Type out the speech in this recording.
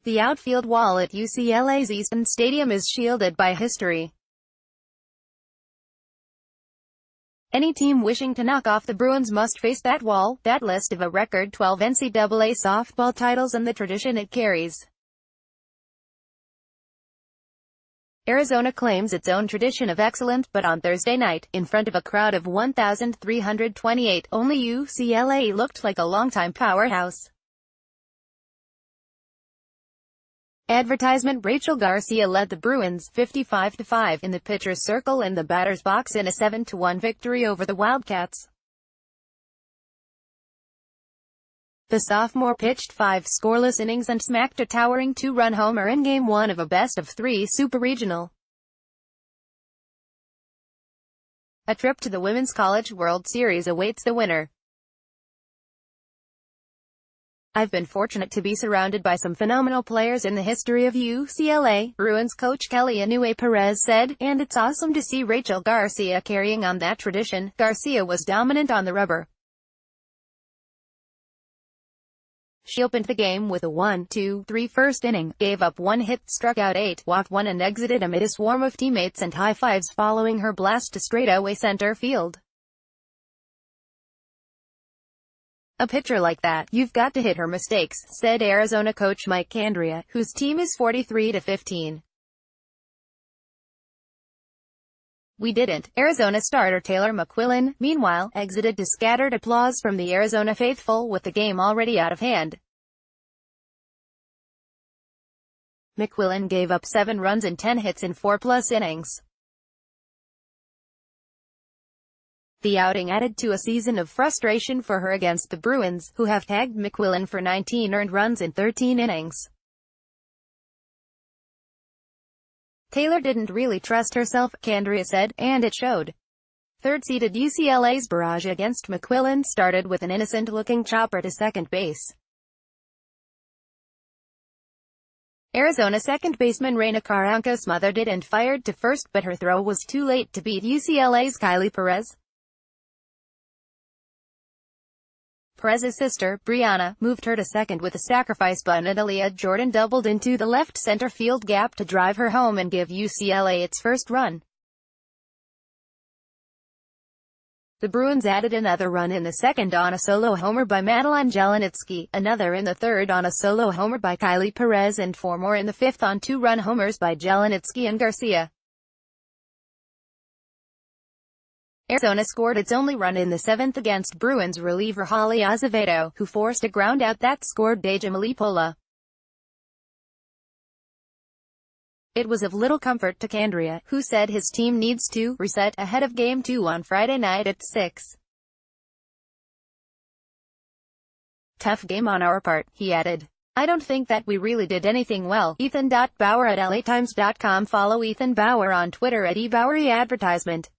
The outfield wall at UCLA's Easton Stadium is shielded by history. Any team wishing to knock off the Bruins must face that wall, that list of a record 12 NCAA softball titles and the tradition it carries. Arizona claims its own tradition of excellence, but on Thursday night, in front of a crowd of 1,328, only UCLA looked like a longtime powerhouse. Advertisement: Rachel Garcia led the Bruins 55-5 in the pitcher's circle and the batter's box in a 7-1 victory over the Wildcats. The sophomore pitched 5 scoreless innings and smacked a towering 2-run homer in Game 1 of a best-of-3 Super Regional. A trip to the Women's College World Series awaits the winner. "I've been fortunate to be surrounded by some phenomenal players in the history of UCLA," Bruins coach Kelly Inouye Perez said, "and it's awesome to see Rachel Garcia carrying on that tradition." Garcia was dominant on the rubber. She opened the game with a 1-2-3 first inning, gave up 1 hit, struck out 8, walked 1 and exited amid a swarm of teammates and high-fives following her blast to straightaway center field. "A pitcher like that, you've got to hit her mistakes," said Arizona coach Mike Candrea, whose team is 43-15. "We didn't." Arizona starter Taylor McQuillan, meanwhile, exited to scattered applause from the Arizona faithful with the game already out of hand. McQuillan gave up 7 runs and 10 hits in 4+ innings. The outing added to a season of frustration for her against the Bruins, who have tagged McQuillan for 19 earned runs in 13 innings. "Taylor didn't really trust herself," Candrea said, "and it showed." Third-seeded UCLA's barrage against McQuillan started with an innocent-looking chopper to second base. Arizona second baseman Reyna Carranco smothered it and fired to first, but her throw was too late to beat UCLA's Kylie Perez. Perez's sister, Brianna, moved her to second with a sacrifice bunt, and Aaliyah Jordan doubled into the left center field gap to drive her home and give UCLA its first run. The Bruins added another run in the second on a solo homer by Madeline Jelenitsky, another in the third on a solo homer by Kylie Perez, and 4 more in the fifth on 2-run homers by Jelenitsky and Garcia. Arizona scored its only run in the 7th against Bruins reliever Holly Azevedo, who forced a groundout that scored Deja Malipola. It was of little comfort to Candrea, who said his team needs to reset ahead of Game 2 on Friday night at 6. "Tough game on our part," he added. "I don't think that we really did anything well." Ethan.Bauer at LATimes.com. Follow Ethan Bauer on Twitter at eBowery Advertisement.